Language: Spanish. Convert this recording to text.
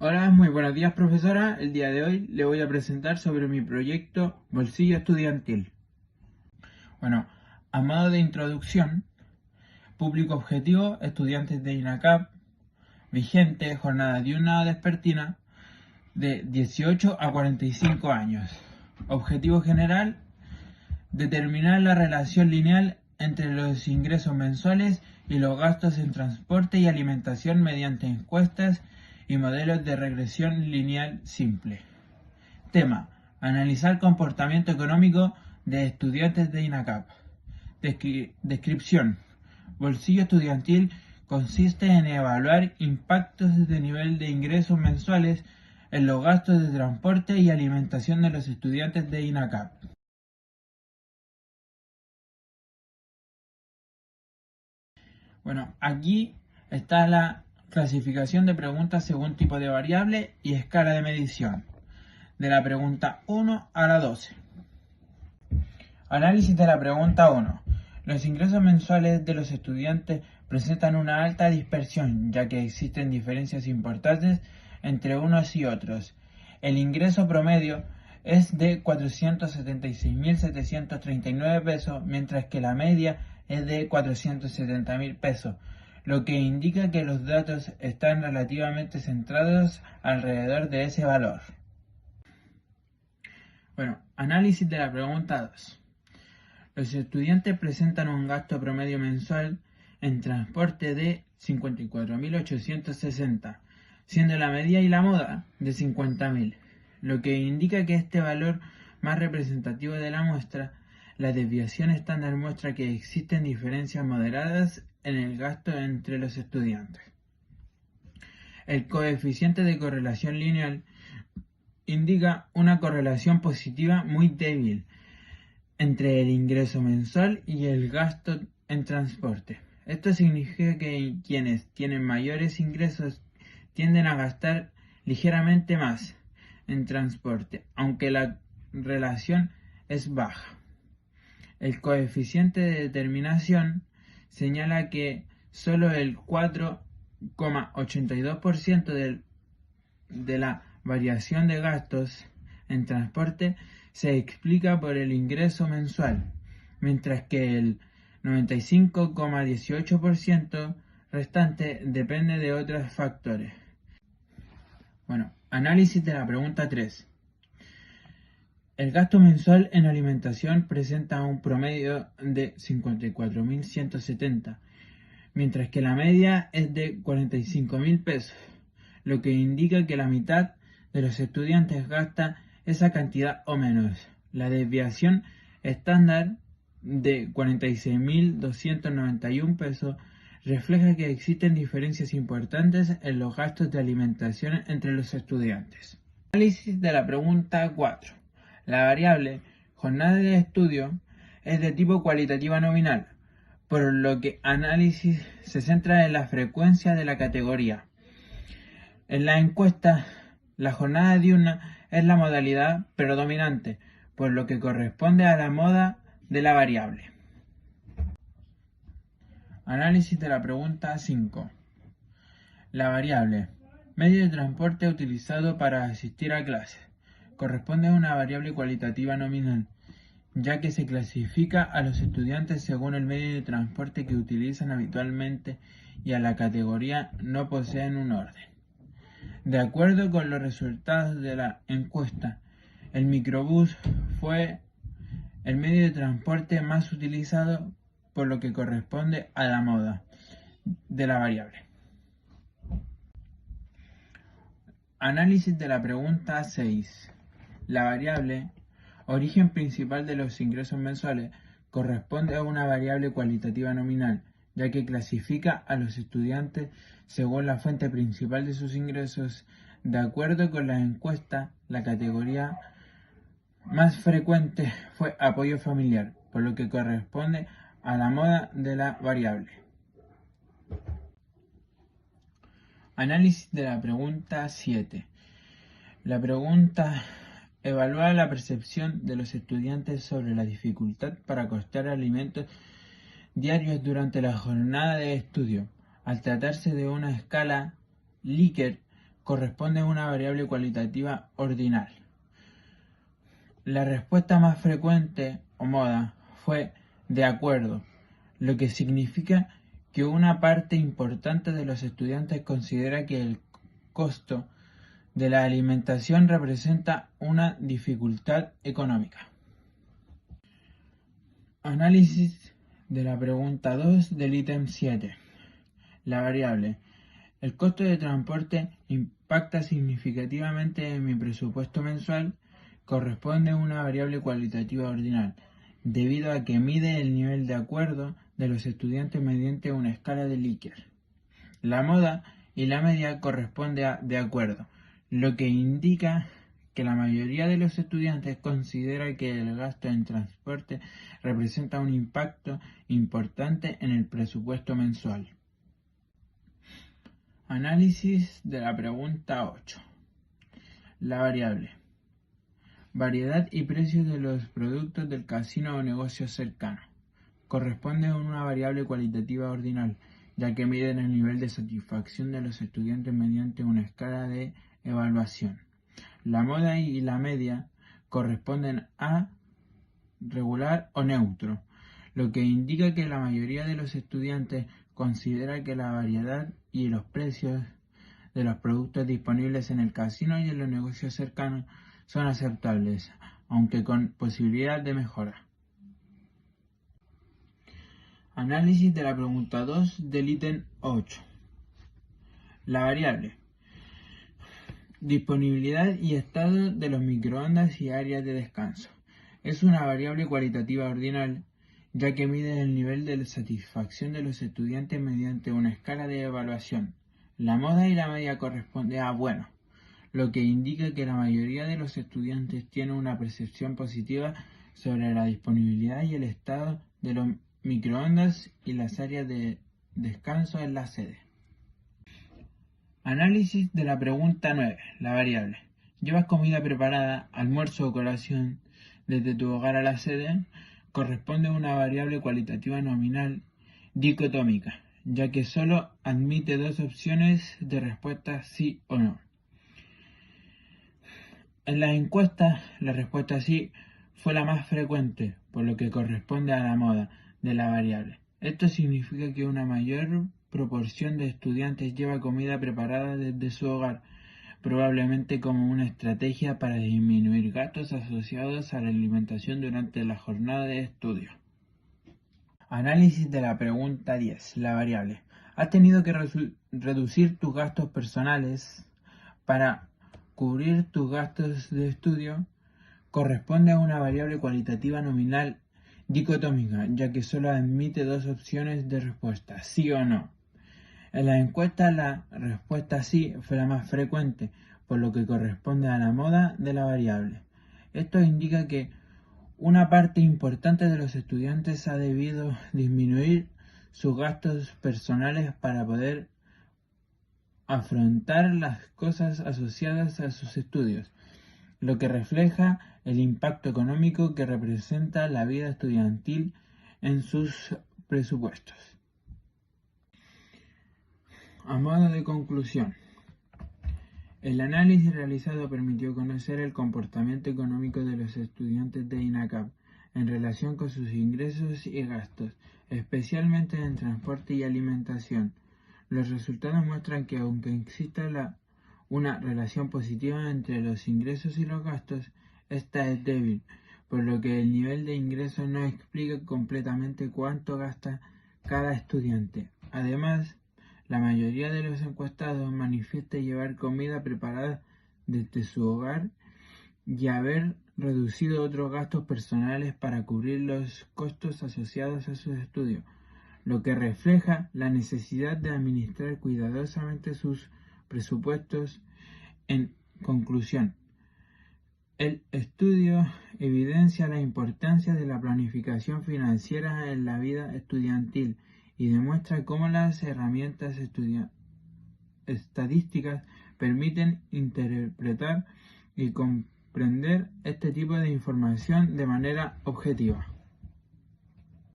Hola, muy buenos días profesora. El día de hoy le voy a presentar sobre mi proyecto Bolsillo Estudiantil. Bueno, a modo de introducción, público objetivo, estudiantes de INACAP, vigente, jornada diurna o vespertina, de 18 a 45 años. Objetivo general, determinar la relación lineal entre los ingresos mensuales y los gastos en transporte y alimentación mediante encuestas y modelos de regresión lineal simple. Tema: analizar comportamiento económico de estudiantes de INACAP. Descripción: bolsillo estudiantil consiste en evaluar impactos de nivel de ingresos mensuales en los gastos de transporte y alimentación de los estudiantes de INACAP. Bueno, aquí está la clasificación de preguntas según tipo de variable y escala de medición, de la pregunta 1 a la 12. Análisis de la pregunta 1. Los ingresos mensuales de los estudiantes presentan una alta dispersión, ya que existen diferencias importantes entre unos y otros. El ingreso promedio es de 476.739 pesos, mientras que la media es de 470.000 pesos, lo que indica que los datos están relativamente centrados alrededor de ese valor. Bueno, análisis de la pregunta 2. Los estudiantes presentan un gasto promedio mensual en transporte de 54.860, siendo la media y la moda de 50.000, lo que indica que este valor más representativo de la muestra. La desviación estándar muestra que existen diferencias moderadas en el gasto entre los estudiantes. El coeficiente de correlación lineal indica una correlación positiva muy débil entre el ingreso mensual y el gasto en transporte. Esto significa que quienes tienen mayores ingresos tienden a gastar ligeramente más en transporte, aunque la relación es baja. El coeficiente de determinación señala que solo el 4,82% de la variación de gastos en transporte se explica por el ingreso mensual, mientras que el 95,18% restante depende de otros factores. Bueno, análisis de la pregunta 3. El gasto mensual en alimentación presenta un promedio de 54.170, mientras que la media es de 45.000 pesos, lo que indica que la mitad de los estudiantes gasta esa cantidad o menos. La desviación estándar de 46.291 pesos refleja que existen diferencias importantes en los gastos de alimentación entre los estudiantes. Análisis de la pregunta 4. La variable jornada de estudio es de tipo cualitativa nominal, por lo que análisis se centra en la frecuencia de la categoría. En la encuesta, la jornada diurna es la modalidad predominante, por lo que corresponde a la moda de la variable. Análisis de la pregunta 5. La variable medio de transporte utilizado para asistir a clases corresponde a una variable cualitativa nominal, ya que se clasifica a los estudiantes según el medio de transporte que utilizan habitualmente y a la categoría no poseen un orden. De acuerdo con los resultados de la encuesta, el microbús fue el medio de transporte más utilizado, por lo que corresponde a la moda de la variable. Análisis de la pregunta 6. La variable origen principal de los ingresos mensuales corresponde a una variable cualitativa nominal, ya que clasifica a los estudiantes según la fuente principal de sus ingresos. De acuerdo con la encuesta, la categoría más frecuente fue apoyo familiar, por lo que corresponde a la moda de la variable. Análisis de la pregunta 7. La pregunta evalúa la percepción de los estudiantes sobre la dificultad para costear alimentos diarios durante la jornada de estudio. Al tratarse de una escala Likert corresponde a una variable cualitativa ordinal. La respuesta más frecuente o moda fue de acuerdo, lo que significa que una parte importante de los estudiantes considera que el costo de la alimentación representa una dificultad económica. Análisis de la pregunta 2 del ítem 7. La variable. El costo de transporte impacta significativamente en mi presupuesto mensual. Corresponde a una variable cualitativa ordinal, debido a que mide el nivel de acuerdo de los estudiantes mediante una escala de Likert. La moda y la media corresponde a de acuerdo, lo que indica que la mayoría de los estudiantes considera que el gasto en transporte representa un impacto importante en el presupuesto mensual. Análisis de la pregunta 8. La variable. Variedad y precios de los productos del casino o negocio cercano. Corresponde a una variable cualitativa ordinal, ya que miden el nivel de satisfacción de los estudiantes mediante una escala de evaluación. La moda y la media corresponden a regular o neutro, lo que indica que la mayoría de los estudiantes considera que la variedad y los precios de los productos disponibles en el casino y en los negocios cercanos son aceptables, aunque con posibilidad de mejora. Análisis de la pregunta 2 del ítem 8. La variable. Disponibilidad y estado de los microondas y áreas de descanso. Es una variable cualitativa ordinal, ya que mide el nivel de satisfacción de los estudiantes mediante una escala de evaluación. La moda y la media corresponde a bueno, lo que indica que la mayoría de los estudiantes tiene una percepción positiva sobre la disponibilidad y el estado de los microondas y las áreas de descanso en la sede. Análisis de la pregunta 9. La variable. ¿Llevas comida preparada, almuerzo o colación desde tu hogar a la sede? Corresponde a una variable cualitativa nominal dicotómica, ya que solo admite dos opciones de respuesta sí o no. En las encuestas, la respuesta sí fue la más frecuente, por lo que corresponde a la moda de la variable. Esto significa que una mayor proporción de estudiantes lleva comida preparada desde su hogar, probablemente como una estrategia para disminuir gastos asociados a la alimentación durante la jornada de estudio. Análisis de la pregunta 10. La variable. ¿Has tenido que reducir tus gastos personales para cubrir tus gastos de estudio? Corresponde a una variable cualitativa nominal dicotómica, ya que solo admite dos opciones de respuesta, sí o no. En la encuesta la respuesta sí fue la más frecuente, por lo que corresponde a la moda de la variable. Esto indica que una parte importante de los estudiantes ha debido disminuir sus gastos personales para poder afrontar las cosas asociadas a sus estudios, lo que refleja el impacto económico que representa la vida estudiantil en sus presupuestos. A modo de conclusión, el análisis realizado permitió conocer el comportamiento económico de los estudiantes de INACAP en relación con sus ingresos y gastos, especialmente en transporte y alimentación. Los resultados muestran que aunque exista una relación positiva entre los ingresos y los gastos, esta es débil, por lo que el nivel de ingresos no explica completamente cuánto gasta cada estudiante. Además, la mayoría de los encuestados manifiesta llevar comida preparada desde su hogar y haber reducido otros gastos personales para cubrir los costos asociados a sus estudios, lo que refleja la necesidad de administrar cuidadosamente sus presupuestos. En conclusión, el estudio evidencia la importancia de la planificación financiera en la vida estudiantil y demuestra cómo las herramientas estadísticas permiten interpretar y comprender este tipo de información de manera objetiva.